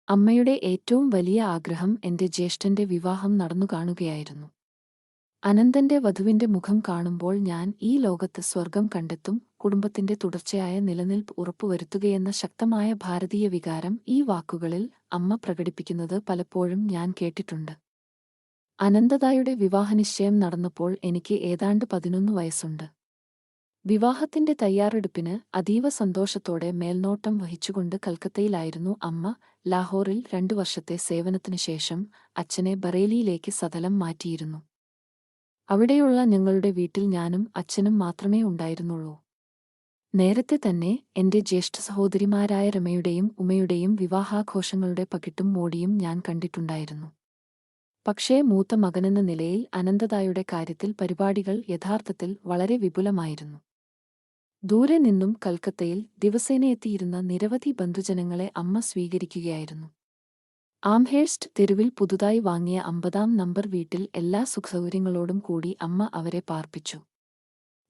അമ്മയുടെ ഏറ്റവും വലിയ ആഗ്രഹം എന്റെ ജ്യേഷ്ഠന്റെ വിവാഹം നടന്നു കാണുകയായിരുന്നു. അനന്തന്റെ വധുവിന്റെ മുഖം കാണുമ്പോൾ ഞാൻ ഈ ലോകത്ത് സ്വർഗം കണ്ടെത്തും, കുടുംബത്തിന്റെ തുടർച്ചയായ നിലനിൽപ്പ് ഉറപ്പുവരുത്തുകയെന്ന ശക്തമായ ഭാരതീയ വികാരം ഈ വാക്കുകളിൽ അമ്മ പ്രകടിപ്പിക്കുന്നത് പലപ്പോഴും ഞാൻ കേട്ടിട്ടുണ്ട്. അനന്തതായുടെ വിവാഹനിശ്ചയം നടന്നപ്പോൾ എനിക്ക് ഏതാണ്ട് 11 വയസ്സുണ്ട്. വിവാഹത്തിന്റെ തയ്യാറെടുപ്പിന് അതീവ സന്തോഷത്തോടെ മേൽനോട്ടം വഹിച്ചുകൊണ്ട് കൽക്കത്തയിലായിരുന്നു അമ്മ. ലാഹോറിൽ 2 വർഷത്തെ സേവനത്തിനുശേഷം അച്ഛനെ ബറേലിയിലേക്ക് സഥലം മാറ്റിയിരുന്നു. അവിടെയുള്ള ഞങ്ങളുടെ വീട്ടിൽ ഞാനും അച്ഛനും മാത്രമേ ഉണ്ടായിരുന്നുള്ളൂ. നേരത്തെ തന്നെ എന്റെ ജ്യേഷ്ഠ സഹോദരിമാരായ രമയുടെയും ഉമയുടെയും വിവാഹാഘോഷങ്ങളുടെ പകിട്ടും മോടിയും ഞാൻ കണ്ടിട്ടുണ്ടായിരുന്നു. പക്ഷേ മൂത്ത മകനെന്ന നിലയിൽ അനന്തതായുടെ കാര്യത്തിൽ പരിപാടികൾ യഥാർത്ഥത്തിൽ വളരെ വിപുലമായിരുന്നു. ദൂരെ നിന്നും കൽക്കത്തയിൽ ദിവസേന എത്തിയിരുന്ന നിരവധി ബന്ധുജനങ്ങളെ അമ്മ സ്വീകരിക്കുകയായിരുന്നു. ആംഹേഴ്സ്റ്റ് തെരുവിൽ പുതുതായി വാങ്ങിയ 50-ാം നമ്പർ വീട്ടിൽ എല്ലാ സുഖസൗകര്യങ്ങളോടും കൂടി അമ്മ അവരെ പാർപ്പിച്ചു.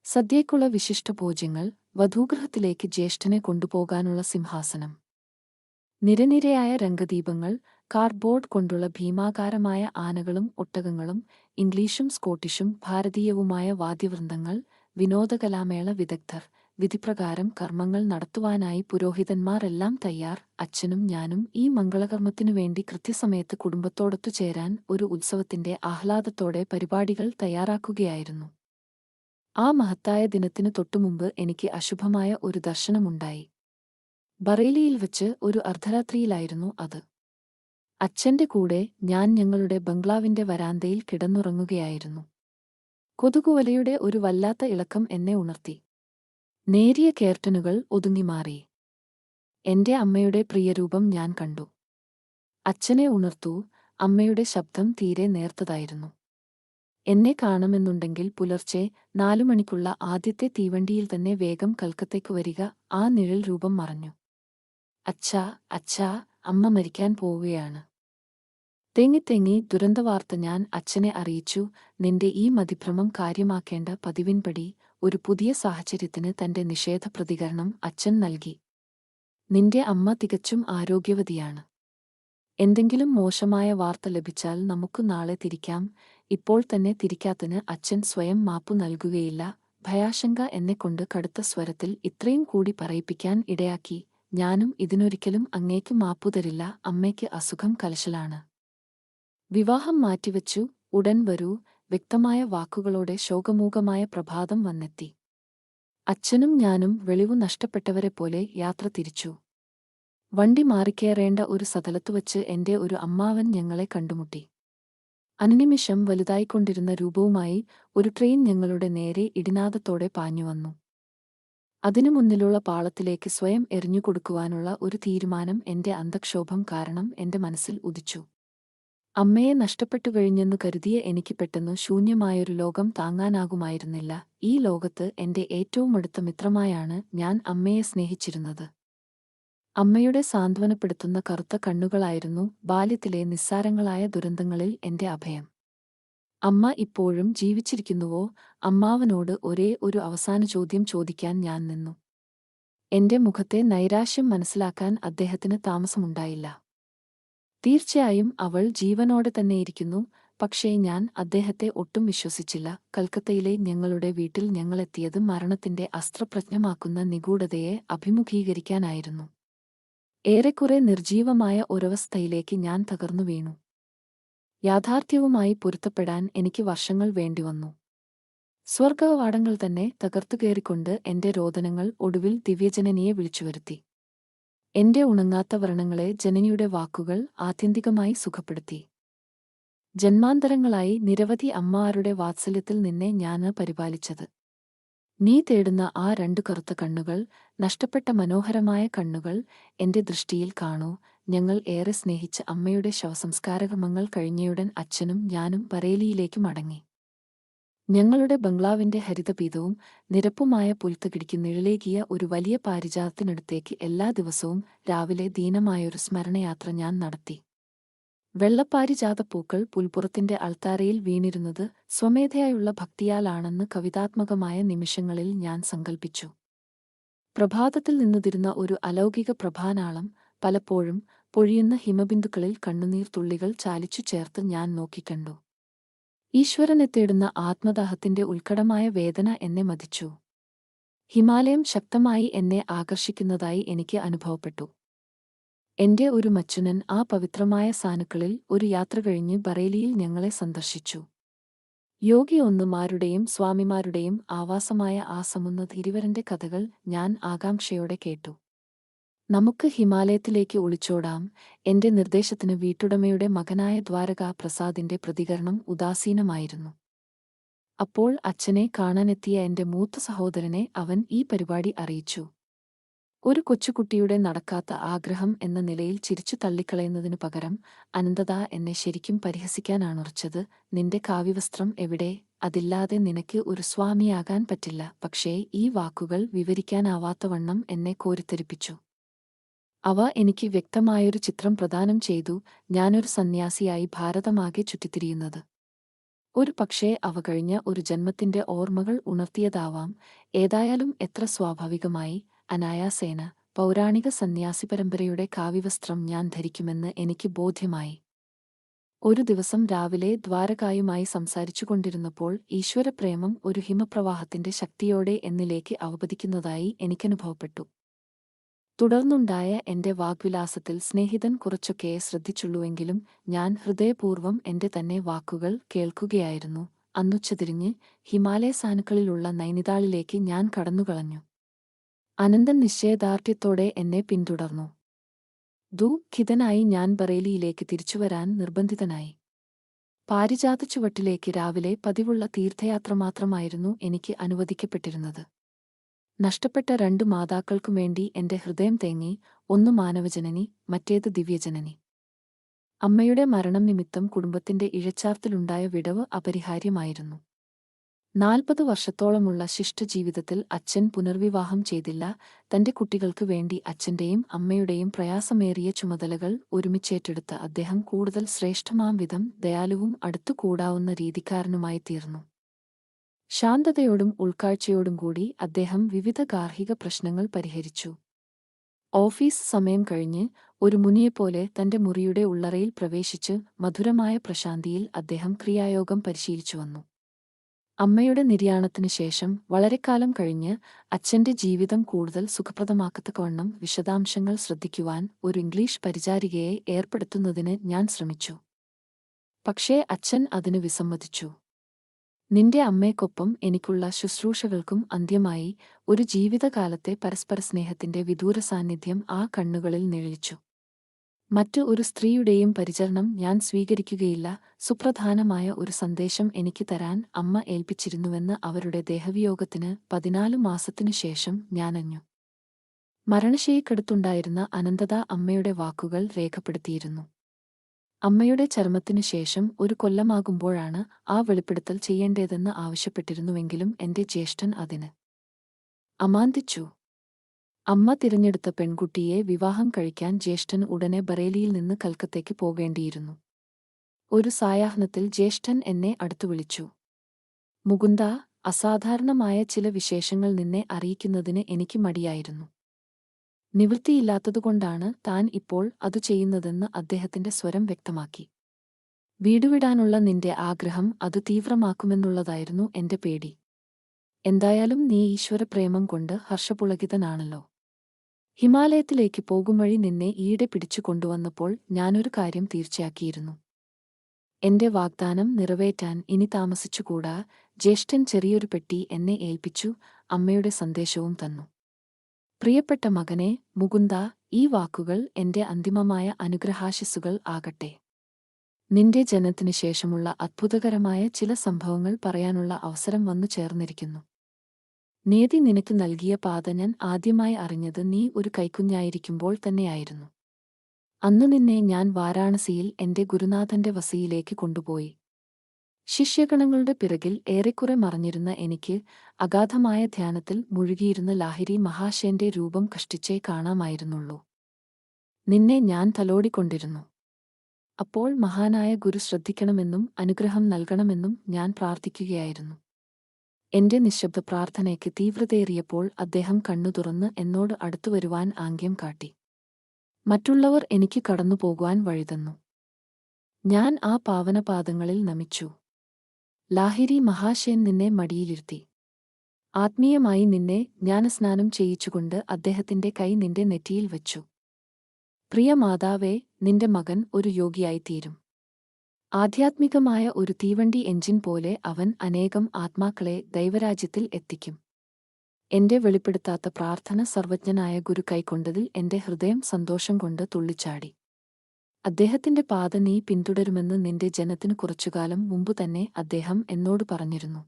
സദ്യയ്ക്കുള്ള വിശിഷ്ടഭോജ്യങ്ങൾ, വധൂഗൃഹത്തിലേക്ക് ജ്യേഷ്ഠനെ കൊണ്ടുപോകാനുള്ള സിംഹാസനം, നിരനിരയായ രംഗദീപങ്ങൾ, കാർഡ്ബോർഡ് കൊണ്ടുള്ള ഭീമാകാരമായ ആനകളും ഒട്ടകങ്ങളും, ഇംഗ്ലീഷും സ്കോട്ടിഷും ഭാരതീയവുമായ വാദ്യവൃന്ദങ്ങൾ, വിനോദകലാമേള വിദഗ്ധർ, വിധിപ്രകാരം കർമ്മങ്ങൾ നടത്തുവാനായി പുരോഹിതന്മാർ എല്ലാം തയ്യാർ. അച്ഛനും ഞാനും ഈ മംഗളകർമ്മത്തിനുവേണ്ടി കൃത്യസമയത്ത് കുടുംബത്തോടൊത്തുചേരാൻ ഒരു ഉത്സവത്തിന്റെ ആഹ്ലാദത്തോടെ പരിപാടികൾ തയ്യാറാക്കുകയായിരുന്നു. ആ മഹത്തായ ദിനത്തിനു തൊട്ടുമുമ്പ് എനിക്ക് അശുഭമായ ഒരു ദർശനമുണ്ടായി. ബറേലിയിൽ വച്ച് ഒരു അർദ്ധരാത്രിയിലായിരുന്നു അത്. അച്ഛന്റെ കൂടെ ഞാൻ ഞങ്ങളുടെ ബംഗ്ലാവിന്റെ വരാന്തയിൽ കിടന്നുറങ്ങുകയായിരുന്നു. കൊതുകുവലയുടെ ഒരു വല്ലാത്ത ഇളക്കം എന്നെ ഉണർത്തി. നേരിയ കേർട്ടനുകൾ ഒതുങ്ങിമാറി. എന്റെ അമ്മയുടെ പ്രിയരൂപം ഞാൻ കണ്ടു. അച്ഛനെ ഉണർത്തൂ. അമ്മയുടെ ശബ്ദം തീരെ നേർത്തതായിരുന്നു. എന്നെ കാണുമെന്നുണ്ടെങ്കിൽ പുലർച്ചെ 4 മണിക്കുള്ള ആദ്യത്തെ തീവണ്ടിയിൽ തന്നെ വേഗം കൽക്കത്തയ്ക്ക് വരിക. ആ നിഴൽ രൂപം മറഞ്ഞു. അച്ഛാ, അച്ഛാ, അമ്മ മരിക്കാൻ പോവുകയാണ്. തെങ്ങി ദുരന്തവാർത്ത ഞാൻ അച്ഛനെ അറിയിച്ചു. നിന്റെ ഈ മതിഭ്രമം കാര്യമാക്കേണ്ട പതിവിൻപടി ഒരു പുതിയ സാഹചര്യത്തിന് തന്റെ നിഷേധ പ്രതികരണം അച്ഛൻ നൽകി. നിന്റെ അമ്മ തികച്ചും ആരോഗ്യവതിയാണ്. എന്തെങ്കിലും മോശമായ വാർത്ത ലഭിച്ചാൽ നമുക്ക് നാളെ തിരിക്കാം. ഇപ്പോൾ തന്നെ തിരിക്കാത്തതിന് അച്ഛൻ സ്വയം മാപ്പു നൽകുകയില്ല. ഭയാശങ്ക എന്നെക്കൊണ്ട് കടുത്ത സ്വരത്തിൽ ഇത്രയും കൂടി പറയിപ്പിക്കാൻ ഇടയാക്കി. ഞാനും ഇതിനൊരിക്കലും അങ്ങേക്ക് മാപ്പു തരില്ല. അമ്മയ്ക്ക് അസുഖം കലശലാണ്. വിവാഹം മാറ്റിവെച്ചു. ഉടൻ വരൂ. വ്യക്തമായ വാക്കുകളോടെ ശോകമൂകമായ പ്രഭാതം വന്നെത്തി. അച്ഛനും ഞാനും വെളിവു നഷ്ടപ്പെട്ടവരെപ്പോലെ യാത്ര തിരിച്ചു. വണ്ടി മാറിക്കേറേണ്ട ഒരു സ്ഥലത്തുവച്ച് എന്റെ ഒരു അമ്മാവൻ ഞങ്ങളെ കണ്ടുമുട്ടി. അനുനിമിഷം വലുതായിക്കൊണ്ടിരുന്ന രൂപവുമായി ഒരു ട്രെയിൻ ഞങ്ങളുടെ നേരെ ഇടിനാദത്തോടെ പാഞ്ഞുവന്നു. അതിനു മുന്നിലുള്ള പാളത്തിലേക്ക് സ്വയം എറിഞ്ഞുകൊടുക്കുവാനുള്ള ഒരു തീരുമാനം എന്റെ അന്തക്ഷോഭം കാരണം എന്റെ മനസ്സിൽ ഉദിച്ചു. അമ്മയെ നഷ്ടപ്പെട്ടുകഴിഞ്ഞെന്നു കരുതിയ എനിക്ക് പെട്ടെന്നു ശൂന്യമായൊരു ലോകം താങ്ങാനാകുമായിരുന്നില്ല. ഈ ലോകത്ത് എന്റെ ഏറ്റവും അടുത്ത മിത്രമായാണ് ഞാൻ അമ്മയെ സ്നേഹിച്ചിരുന്നത്. അമ്മയുടെ സാന്ത്വനപ്പെടുത്തുന്ന കറുത്ത കണ്ണുകളായിരുന്നു ബാല്യത്തിലെ നിസ്സാരങ്ങളായ ദുരന്തങ്ങളിൽ എന്റെ അഭയം. അമ്മ ഇപ്പോഴും ജീവിച്ചിരിക്കുന്നുവോ? അമ്മാവനോട് ഒരേ ഒരു അവസാന ചോദ്യം ചോദിക്കാൻ ഞാൻ നിന്നു. എന്റെ മുഖത്തെ നൈരാശ്യം മനസ്സിലാക്കാൻ അദ്ദേഹത്തിന് താമസമുണ്ടായില്ല. തീർച്ചയായും അവൾ ജീവനോടെ തന്നെയിരിക്കുന്നു. പക്ഷേ ഞാൻ അദ്ദേഹത്തെ ഒട്ടും വിശ്വസിച്ചില്ല. കൽക്കത്തയിലെ ഞങ്ങളുടെ വീട്ടിൽ ഞങ്ങളെത്തിയത് മരണത്തിന്റെ അസ്ത്രപ്രജ്ഞമാക്കുന്ന നിഗൂഢതയെ അഭിമുഖീകരിക്കാനായിരുന്നു. ഏറെക്കുറെ നിർജീവമായ ഒരവസ്ഥയിലേക്ക് ഞാൻ തകർന്നു വീണു. യാഥാർത്ഥ്യവുമായി പൊരുത്തപ്പെടാൻ എനിക്ക് വർഷങ്ങൾ വേണ്ടിവന്നു. സ്വർഗകവാടങ്ങൾ തന്നെ തകർത്തുകയറിക്കൊണ്ട് എന്റെ രോദനങ്ങൾ ഒടുവിൽ ദിവ്യജനനിയെ വിളിച്ചുവരുത്തി. എന്റെ ഉണങ്ങാത്ത വ്രണങ്ങളെ ജനനിയുടെ വാക്കുകൾ ആത്യന്തികമായി സുഖപ്പെടുത്തി. ജന്മാന്തരങ്ങളായി നിരവധി അമ്മമാരുടെ വാത്സല്യത്തിൽ നിന്നെ ഞാന് പരിപാലിച്ചത്. നീ തേടുന്ന ആ 2 കറുത്ത കണ്ണുകൾ, നഷ്ടപ്പെട്ട മനോഹരമായ കണ്ണുകൾ എന്റെ ദൃഷ്ടിയിൽ കാണൂ. ഞങ്ങൾ ഏറെ സ്നേഹിച്ച അമ്മയുടെ ശവസംസ്കാരകർമ്മങ്ങൾ കഴിഞ്ഞയുടൻ അച്ഛനും ഞാനും ബറേലിയിലേക്ക് മടങ്ങി. ഞങ്ങളുടെ ബംഗ്ലാവിന്റെ ഹരിതപീതവും നിരപ്പുമായ പുൽത്തകിടിക്ക് നിഴലേകിയ ഒരു വലിയ പാരിജാതത്തിനടുത്തേക്ക് എല്ലാ ദിവസവും രാവിലെ ദീനമായൊരു സ്മരണയാത്ര ഞാൻ നടത്തി. വെള്ളപ്പാരിജാതപ്പൂക്കൾ പുൽപ്പുറത്തിന്റെ അൾത്താരയിൽ വീണിരുന്നത് സ്വമേധയായുള്ള ഭക്തിയാലാണെന്ന് കവിതാത്മകമായ നിമിഷങ്ങളിൽ ഞാൻ സങ്കൽപ്പിച്ചു. പ്രഭാതത്തിൽ നിന്നുതിരുന്ന ഒരു അലൗകിക പ്രഭാനാളം പലപ്പോഴും പൊഴിയുന്ന ഹിമബിന്ദുക്കളിൽ കണ്ണുനീർ തുള്ളികൾ ചാലിച്ചു ചേർത്ത് ഞാൻ നോക്കിക്കണ്ടു. ഈശ്വരനെ തേടുന്ന ആത്മദാഹത്തിന്റെ ഉത്കടമായ വേദന എന്നെ മതിച്ചു. ഹിമാലയം ശക്തമായി എന്നെ ആകർഷിക്കുന്നതായി എനിക്ക് അനുഭവപ്പെട്ടു. എന്റെ ഒരു മച്ചുനൻ ആ പവിത്രമായ സാനുക്കളിൽ ഒരു യാത്ര കഴിഞ്ഞ് ബറേലിയിൽ ഞങ്ങളെ സന്ദർശിച്ചു. യോഗി ഒന്നുമാരുടെയും സ്വാമിമാരുടെയും ആവാസമായ ആ സമുന്നത ഇരുവരന്റെ കഥകൾ ഞാൻ ആകാംക്ഷയോടെ കേട്ടു. നമുക്ക് ഹിമാലയത്തിലേക്ക് ഒളിച്ചോടാം. എന്റെ നിർദ്ദേശത്തിന് വീട്ടുടമയുടെ മകനായ ദ്വാരകാ പ്രസാദിന്റെ പ്രതികരണം ഉദാസീനമായിരുന്നു. അപ്പോൾ അച്ഛനെ കാണാനെത്തിയ എന്റെ മൂത്ത സഹോദരനെ അവൻ ഈ പരിപാടി അറിയിച്ചു. ഒരു കൊച്ചുകുട്ടിയുടെ നടക്കാത്ത ആഗ്രഹം എന്ന നിലയിൽ ചിരിച്ചു തള്ളിക്കളയുന്നതിനു പകരം അനന്തത എന്നെ ശരിക്കും പരിഹസിക്കാനാണുറച്ചത്. നിന്റെ കാവ്യവസ്ത്രം എവിടെ? അതില്ലാതെ നിനക്ക് ഒരു സ്വാമിയാകാൻ പറ്റില്ല. പക്ഷേ ഈ വാക്കുകൾ വിവരിക്കാനാവാത്തവണ്ണം എന്നെ കോരിത്തെരിപ്പിച്ചു. അവ എനിക്ക് വ്യക്തമായൊരു ചിത്രം പ്രദാനം ചെയ്തു. ഞാനൊരു സന്യാസിയായി ഭാരതമാകെ ചുറ്റിത്തിരിയുന്നത്. ഒരു പക്ഷേ അവ കഴിഞ്ഞ ഒരു ജന്മത്തിന്റെ ഓർമ്മകൾ ഉണർത്തിയതാവാം. ഏതായാലും എത്ര സ്വാഭാവികമായി, അനായാസേന പൗരാണിക സന്യാസി പരമ്പരയുടെ കാവ്യവസ്ത്രം ഞാൻ ധരിക്കുമെന്ന് എനിക്ക് ബോധ്യമായി. ഒരു ദിവസം രാവിലെ ദ്വാരകായുമായി സംസാരിച്ചുകൊണ്ടിരുന്നപ്പോൾ ഈശ്വരപ്രേമം ഒരു ഹിമപ്രവാഹത്തിന്റെ ശക്തിയോടെ എന്നിലേക്ക് അവപതിക്കുന്നതായി എനിക്കനുഭവപ്പെട്ടു. തുടർന്നുണ്ടായ എന്റെ വാഗ്വിലാസത്തിൽ സ്നേഹിതൻ കുറച്ചൊക്കെ ശ്രദ്ധിച്ചുള്ളുവെങ്കിലും ഞാൻ ഹൃദയപൂർവ്വം എന്റെ തന്നെ വാക്കുകൾ കേൾക്കുകയായിരുന്നു. അന്നുച്ചതിരിഞ്ഞ് ഹിമാലയ സാനുക്കളിലുള്ള നൈനിതാളിലേക്ക് ഞാൻ കടന്നുകളഞ്ഞു. അനന്തൻ നിശ്ചയദാർഢ്യത്തോടെ എന്നെ പിന്തുടർന്നു. ദുഃഖിതനായി ഞാൻ ബറേലിയിലേക്ക് തിരിച്ചുവരാൻ നിർബന്ധിതനായി. പാരിജാതച്ചുവട്ടിലേക്ക് രാവിലെ പതിവുള്ള തീർത്ഥയാത്ര മാത്രമായിരുന്നു എനിക്ക് അനുവദിക്കപ്പെട്ടിരുന്നത്. നഷ്ടപ്പെട്ട 2 മാതാക്കൾക്കുവേണ്ടി എന്റെ ഹൃദയം തേങ്ങി. ഒന്ന് മാനവജനനി, മറ്റേത് ദിവ്യജനനി. അമ്മയുടെ മരണം നിമിത്തം കുടുംബത്തിന്റെ ഇഴച്ചാർത്തിലുണ്ടായ വിടവ് അപരിഹാര്യമായിരുന്നു. 40 വർഷത്തോളമുള്ള ശിഷ്ടജീവിതത്തിൽ അച്ഛൻ പുനർവിവാഹം ചെയ്തില്ല. തന്റെ കുട്ടികൾക്ക് വേണ്ടി അച്ഛന്റെയും അമ്മയുടെയും പ്രയാസമേറിയ ചുമതലകൾ ഒരുമിച്ചേറ്റെടുത്ത അദ്ദേഹം കൂടുതൽ ശ്രേഷ്ഠമാം വിധം ദയാലുവും അടുത്തുകൂടാവുന്ന രീതിക്കാരനുമായി തീർന്നു. ശാന്തതയോടും ഉൾക്കാഴ്ചയോടും കൂടി അദ്ദേഹം വിവിധ ഗാർഹിക പ്രശ്നങ്ങൾ പരിഹരിച്ചു. ഓഫീസ് സമയം കഴിഞ്ഞ് ഒരു മുനിയെപ്പോലെ തന്റെ മുറിയുടെ ഉള്ളറയിൽ പ്രവേശിച്ച് മധുരമായ പ്രശാന്തിയിൽ അദ്ദേഹം ക്രിയായോഗം പരിശീലിച്ചു വന്നു. അമ്മയുടെ നിര്യാണത്തിനു ശേഷം വളരെക്കാലം കഴിഞ്ഞ് അച്ഛന്റെ ജീവിതം കൂടുതൽ സുഖപ്രദമാക്കത്തക്കവണ്ണം വിശദാംശങ്ങൾ ശ്രദ്ധിക്കുവാൻ ഒരു ഇംഗ്ലീഷ് പരിചാരികയെ ഏർപ്പെടുത്തുന്നതിന് ഞാൻ ശ്രമിച്ചു. പക്ഷേ അച്ഛൻ അതിനു വിസമ്മതിച്ചു. നിന്റെ അമ്മയ്ക്കൊപ്പം എനിക്കുള്ള ശുശ്രൂഷകൾക്കും അന്ത്യമായി. ഒരു ജീവിതകാലത്തെ പരസ്പര സ്നേഹത്തിന്റെ വിദൂര സാന്നിധ്യം ആ കണ്ണുകളിൽ നിഴലിച്ചു. മറ്റു ഒരു സ്ത്രീയുടെയും പരിചരണം ഞാൻ സ്വീകരിക്കുകയില്ല. സുപ്രധാനമായ ഒരു സന്ദേശം എനിക്ക് തരാൻ അമ്മ ഏൽപ്പിച്ചിരുന്നുവെന്ന് അവരുടെ ദേഹവിയോഗത്തിന് 14 മാസത്തിനു ശേഷം ഞാനറിഞ്ഞു. മരണശയ്യക്കടുത്തുണ്ടായിരുന്ന അനന്തത അമ്മയുടെ വാക്കുകൾ രേഖപ്പെടുത്തിയിരുന്നു. അമ്മയുടെ ചരമത്തിനു ശേഷം ഒരു കൊല്ലമാകുമ്പോഴാണ് ആ വെളിപ്പെടുത്തൽ ചെയ്യേണ്ടതെന്ന് ആവശ്യപ്പെട്ടിരുന്നുവെങ്കിലും എന്റെ ജ്യേഷ്ഠൻ അതിന് അമാന്തിച്ചു. അമ്മ തിരഞ്ഞെടുത്ത പെൺകുട്ടിയെ വിവാഹം കഴിക്കാൻ ജ്യേഷ്ഠൻ ഉടനെ ബറേലിയിൽ നിന്ന് കൽക്കത്തയ്ക്ക് പോകേണ്ടിയിരുന്നു. ഒരു സായാഹ്നത്തിൽ ജ്യേഷ്ഠൻ എന്നെ അടുത്തു വിളിച്ചു. മുകുന്ദ, അസാധാരണമായ ചില വിശേഷങ്ങൾ നിന്നെ അറിയിക്കുന്നതിന് എനിക്ക് മടിയായിരുന്നു. നിവൃത്തിയില്ലാത്തതുകൊണ്ടാണ് താൻ ഇപ്പോൾ അതു ചെയ്യുന്നതെന്ന് അദ്ദേഹത്തിന്റെ സ്വരം വ്യക്തമാക്കി. വീടുവിടാനുള്ള നിന്റെ ആഗ്രഹം അത് തീവ്രമാക്കുമെന്നുള്ളതായിരുന്നു എന്റെ പേടി. എന്തായാലും നീ ഈശ്വരപ്രേമം കൊണ്ട് ഹർഷപുളകിതനാണല്ലോ. ഹിമാലയത്തിലേക്ക് പോകും വഴി നിന്നെ ഈയിടെ പിടിച്ചു കൊണ്ടുവന്നപ്പോൾ ഞാനൊരു കാര്യം തീർച്ചയാക്കിയിരുന്നു. എന്റെ വാഗ്ദാനം നിറവേറ്റാൻ ഇനി താമസിച്ചുകൂടാ. ജ്യേഷ്ഠൻ ചെറിയൊരു പെട്ടി എന്നെ ഏൽപ്പിച്ചു. അമ്മയുടെ സന്ദേശവും തന്നു. പ്രിയപ്പെട്ട മകനെ മുകുന്ദ, ഈ വാക്കുകൾ എന്റെ അന്തിമമായ അനുഗ്രഹാശിസ്സുകൾ ആകട്ടെ. നിന്റെ ജനനത്തിനു ശേഷമുള്ള അത്ഭുതകരമായ ചില സംഭവങ്ങൾ പറയാനുള്ള അവസരം വന്നു ചേർന്നിരിക്കുന്നു. നിയതി നിനക്ക് നൽകിയ പാത ഞാൻ ആദ്യമായി അറിഞ്ഞത് നീ ഒരു കൈക്കുഞ്ഞായിരിക്കുമ്പോൾ തന്നെയായിരുന്നു. അന്ന് നിന്നെ ഞാൻ വാരാണസിയിൽ എന്റെ ഗുരുനാഥന്റെ വസതിയിലേക്ക് കൊണ്ടുപോയി. ശിഷ്യഗണങ്ങളുടെ പിറകിൽ ഏറെക്കുറെ മറഞ്ഞിരുന്ന എനിക്ക് അഗാധമായ ധ്യാനത്തിൽ മുഴുകിയിരുന്ന ലാഹിരി മഹാശയന്റെ രൂപം കഷ്ടിച്ചേ കാണാമായിരുന്നുള്ളൂ. നിന്നെ ഞാൻ തലോടിക്കൊണ്ടിരുന്നു. അപ്പോൾ മഹാനായ ഗുരു ശ്രദ്ധിക്കണമെന്നും അനുഗ്രഹം നൽകണമെന്നും ഞാൻ പ്രാർത്ഥിക്കുകയായിരുന്നു. എന്റെ നിശബ്ദ പ്രാർത്ഥനയ്ക്ക് തീവ്രതയേറിയപ്പോൾ അദ്ദേഹം കണ്ണു തുറന്ന് എന്നോട് അടുത്തുവരുവാൻ ആംഗ്യം കാട്ടി. മറ്റുള്ളവർ എനിക്ക് കടന്നുപോകുവാൻ വഴിതന്നു. ഞാൻ ആ പാവനപാദങ്ങളിൽ നമിച്ചു. ലാഹിരി മഹാശയൻ നിന്നെ മടിയിലിരുത്തി. ആത്മീയമായി നിന്നെ ജ്ഞാനസ്നാനം ചെയ്യിച്ചുകൊണ്ട് അദ്ദേഹത്തിന്റെ കൈ നിന്റെ നെറ്റിയിൽ വച്ചു. പ്രിയ മാതാവേ, നിന്റെ മകൻ ഒരു യോഗിയായിത്തീരും. ആധ്യാത്മികമായ ഒരു തീവണ്ടി എഞ്ചിൻ പോലെ അവൻ അനേകം ആത്മാക്കളെ ദൈവരാജ്യത്തിൽ എത്തിക്കും. എന്റെ വെളിപ്പെടുത്താത്ത പ്രാർത്ഥന സർവജ്ഞനായ ഗുരു കൈക്കൊണ്ടതിൽ എന്റെ ഹൃദയം സന്തോഷം കൊണ്ട് തുള്ളിച്ചാടി. അദ്ദേഹത്തിന്റെ പാത നീ പിന്തുടരുമെന്ന് നിന്റെ ജനത്തിനു കുറച്ചുകാലം മുമ്പുതന്നെ അദ്ദേഹം എന്നോട് പറഞ്ഞിരുന്നു.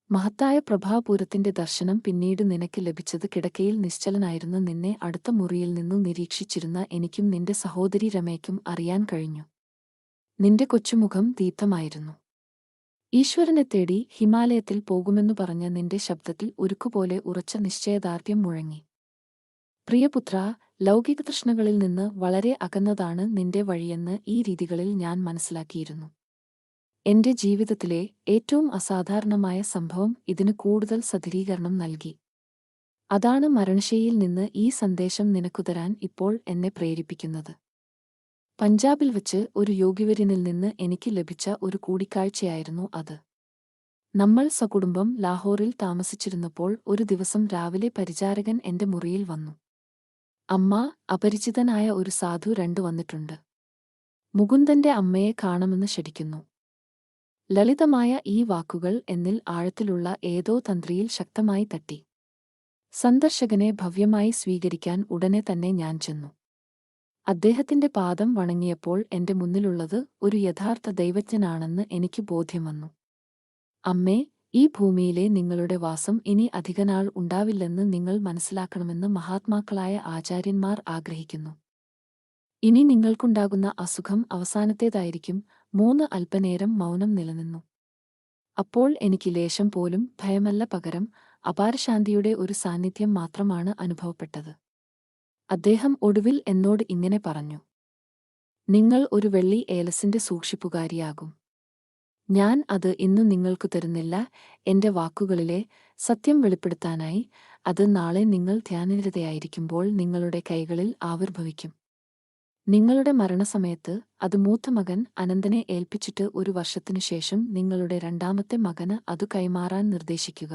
മഹത്തായ പ്രഭാപൂരത്തിന്റെ ദർശനം പിന്നീട് നിനക്ക് ലഭിച്ചത് കിടക്കയിൽ നിശ്ചലനായിരുന്ന നിന്നെ അടുത്ത മുറിയിൽ നിന്നു നിരീക്ഷിച്ചിരുന്ന എനിക്കും നിന്റെ സഹോദരി രമയ്ക്കും അറിയാൻ കഴിഞ്ഞു. നിന്റെ കൊച്ചുമുഖം ദീപ്തമായിരുന്നു. ഈശ്വരനെ തേടി ഹിമാലയത്തിൽ പോകുമെന്നു പറഞ്ഞ നിന്റെ ശബ്ദത്തിൽ ഉരുക്കുപോലെ ഉറച്ച നിശ്ചയദാർഢ്യം മുഴങ്ങി. പ്രിയപുത്ര, ലൗകിക തൃഷ്ണകളിൽ നിന്ന് വളരെ അകന്നതാണ് നിന്റെ വഴിയെന്ന് ഈ രീതികളിൽ ഞാൻ മനസ്സിലാക്കിയിരുന്നു. എന്റെ ജീവിതത്തിലെ ഏറ്റവും അസാധാരണമായ സംഭവം ഇതിന് കൂടുതൽ സധീരീകരണം നൽകി. അതാണ് മരണശയ്യയിൽ നിന്ന് ഈ സന്ദേശം നിനക്കുതരാൻ ഇപ്പോൾ എന്നെ പ്രേരിപ്പിക്കുന്നത്. പഞ്ചാബിൽ വച്ച് ഒരു യോഗിവര്യനിൽ നിന്ന് എനിക്ക് ലഭിച്ച ഒരു കൂടിക്കാഴ്ചയായിരുന്നു അത്. നമ്മൾ സകുടുംബം ലാഹോറിൽ താമസിച്ചിരുന്നപ്പോൾ ഒരു ദിവസം രാവിലെ പരിചാരകൻ എന്റെ മുറിയിൽ വന്നു. അമ്മ, അപരിചിതനായ ഒരു സാധു വന്നിട്ടുണ്ട്. മുകുന്ദന്റെ അമ്മയെ കാണുമെന്ന് ക്ഷണിക്കുന്നു. ലളിതമായ ഈ വാക്കുകൾ എന്നിൽ ആഴത്തിലുള്ള ഏതോ തന്ത്രിയിൽ ശക്തമായി തട്ടി. സന്ദർശകനെ ഭവ്യമായി സ്വീകരിക്കാൻ ഉടനെ തന്നെ ഞാൻ ചെന്നു. അദ്ദേഹത്തിന്റെ പാദം വണങ്ങിയപ്പോൾ എന്റെ മുന്നിലുള്ളത് ഒരു യഥാർത്ഥ ദൈവജ്ഞനാണെന്ന് എനിക്ക് ബോധ്യം വന്നു. അമ്മേ, ഈ ഭൂമിയിലെ നിങ്ങളുടെ വാസം ഇനി അധികനാൾ ഉണ്ടാവില്ലെന്ന് നിങ്ങൾ മനസ്സിലാക്കണമെന്ന് മഹാത്മാക്കളായ ആചാര്യന്മാർ ആഗ്രഹിക്കുന്നു. ഇനി നിങ്ങൾക്കുണ്ടാകുന്ന അസുഖം അവസാനത്തേതായിരിക്കും. 3 അല്പനേരം മൗനം നിലനിന്നു. അപ്പോൾ എനിക്ക് ലേശം പോലും ഭയമല്ല, പകരം അപാരശാന്തിയുടെ ഒരു സാന്നിധ്യം മാത്രമാണ് അനുഭവപ്പെട്ടത്. അദ്ദേഹം ഒടുവിൽ എന്നോട് ഇങ്ങനെ പറഞ്ഞു: നിങ്ങൾ ഒരു വെള്ളി ഏലസിന്റെ സൂക്ഷിപ്പുകാരിയാകും. ഞാൻ അത് ഇന്നു നിങ്ങൾക്കു തരുന്നില്ല. എന്റെ വാക്കുകളിലെ സത്യം വെളിപ്പെടുത്താനായി അത് നാളെ നിങ്ങൾ ധ്യാനനിരതയായിരിക്കുമ്പോൾ നിങ്ങളുടെ കൈകളിൽ ആവിർഭവിക്കും. നിങ്ങളുടെ മരണസമയത്ത് അത് മൂത്ത മകൻ അനന്തനെ ഏൽപ്പിച്ചിട്ട് 1 വർഷത്തിനുശേഷം നിങ്ങളുടെ രണ്ടാമത്തെ മകന് അതു കൈമാറാൻ നിർദ്ദേശിക്കുക.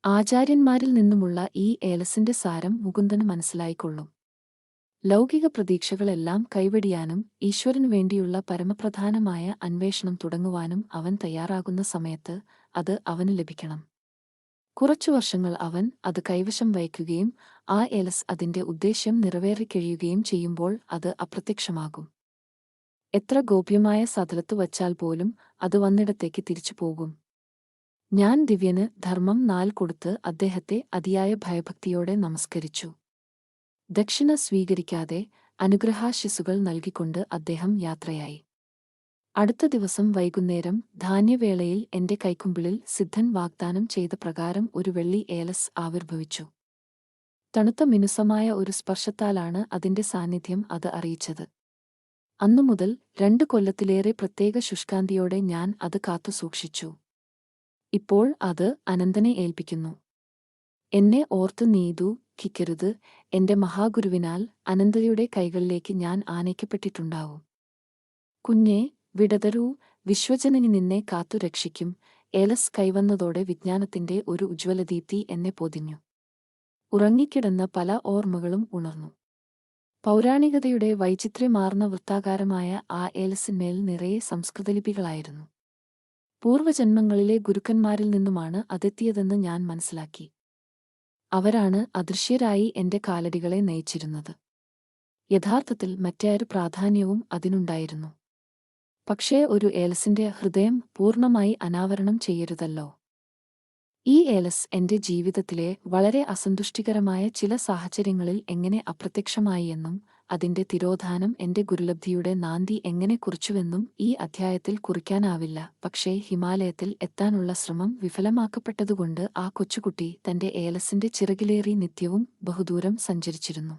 ആചാര്യന്മാരിൽ നിന്നുമുള്ള ഈ ഏലസിന്റെ സാരം മുകുന്ദന് മനസ്സിലായിക്കൊള്ളും. ലൗകിക പ്രതീക്ഷകളെല്ലാം കൈവെടിയാനും ഈശ്വരനു വേണ്ടിയുള്ള പരമപ്രധാനമായ അന്വേഷണം തുടങ്ങുവാനും അവൻ തയ്യാറാകുന്ന സമയത്ത് അത് അവന് ലഭിക്കണം. കുറച്ചു വർഷങ്ങൾ അവൻ അത് കൈവശം വയ്ക്കുകയും ആ ഏലസ് അതിന്റെ ഉദ്ദേശ്യം നിറവേറിക്കഴിയുകയും ചെയ്യുമ്പോൾ അത് അപ്രത്യക്ഷമാകും. എത്ര ഗോപ്യമായ സ്ഥലത്തു വച്ചാൽ പോലും അത് വന്നിടത്തേക്ക് തിരിച്ചു പോകും. ഞാൻ ദിവ്യന് ധർമ്മം 4 കൊടുത്ത് അദ്ദേഹത്തെ അതിയായ ഭയഭക്തിയോടെ നമസ്കരിച്ചു. ദക്ഷിണ സ്വീകരിക്കാതെ അനുഗ്രഹാശിസ്സുകൾ നൽകിക്കൊണ്ട് അദ്ദേഹം യാത്രയായി. അടുത്ത ദിവസം വൈകുന്നേരം ധാന്യവേളയിൽ എന്റെ കൈക്കുമ്പിളിൽ സിദ്ധൻ വാഗ്ദാനം ചെയ്ത പ്രകാരം ഒരു വെള്ളി ഏലസ് ആവിർഭവിച്ചു. തണുത്ത മിനുസമായ ഒരു സ്പർശത്താലാണ് അതിന്റെ സാന്നിധ്യം അത് അറിയിച്ചത്. അന്നുമുതൽ 2 കൊല്ലത്തിലേറെ പ്രത്യേക ശുഷ്കാന്തിയോടെ ഞാൻ അത് കാത്തുസൂക്ഷിച്ചു. ഇപ്പോൾ അത് അനന്തനെ ഏൽപ്പിക്കുന്നു. എന്നെ ഓർത്തു നീ ദുഃഖിക്കരുത്. എന്റെ മഹാഗുരുവിനാൽ അനന്തയുടെ കൈകളിലേക്ക് ഞാൻ ആനയിക്കപ്പെട്ടിട്ടുണ്ടാവും. കുഞ്ഞേ, വിടതരൂ, വിശ്വജനനി നിന്നെ കാത്തു രക്ഷിക്കും. ഏലസ് കൈവന്നതോടെ വിജ്ഞാനത്തിന്റെ ഒരു ഉജ്ജ്വലദീപ്തി എന്നെ പൊതിഞ്ഞു. ഉറങ്ങിക്കിടന്ന പല ഓർമ്മകളും ഉണർന്നു. പൗരാണികതയുടെ വൈചിത്ര്യമാർന്ന വൃത്താകാരമായ ആ ഏലസിന്മേൽ നിറയെ സംസ്കൃതലിപികളായിരുന്നു. പൂർവജന്മങ്ങളിലെ ഗുരുക്കന്മാരിൽ നിന്നുമാണ് അതെത്തിയതെന്ന് ഞാൻ മനസ്സിലാക്കി. അവരാണ് അദൃശ്യരായി എന്റെ കാലടികളെ നയിച്ചിരുന്നത്. യഥാർത്ഥത്തിൽ മറ്റൊരു പ്രാധാന്യവും അതിനുണ്ടായിരുന്നു. പക്ഷേ ഒരു ഏലസിന്റെ ഹൃദയം പൂർണ്ണമായി അനാവരണം ചെയ്യരുതല്ലോ. ഈ ഏലസ് എന്റെ ജീവിതത്തിലെ വളരെ അസന്തുഷ്ടികരമായ ചില സാഹചര്യങ്ങളിൽ എങ്ങനെ അപ്രത്യക്ഷമായി എന്നും അതിന്റെ തിരോധാനം എന്റെ ഗുരുലബ്ധിയുടെ നാന്ദി എങ്ങനെ കുറിച്ചുവെന്നും ഈ അധ്യായത്തിൽ കുറിക്കാനാവില്ല. പക്ഷേ ഹിമാലയത്തിൽ എത്താനുള്ള ശ്രമം വിഫലമാക്കപ്പെട്ടതുകൊണ്ട് ആ കൊച്ചുകുട്ടി തന്റെ ഏലസിന്റെ ചിറകിലേറി നിത്യവും ബഹുദൂരം സഞ്ചരിച്ചിരുന്നു.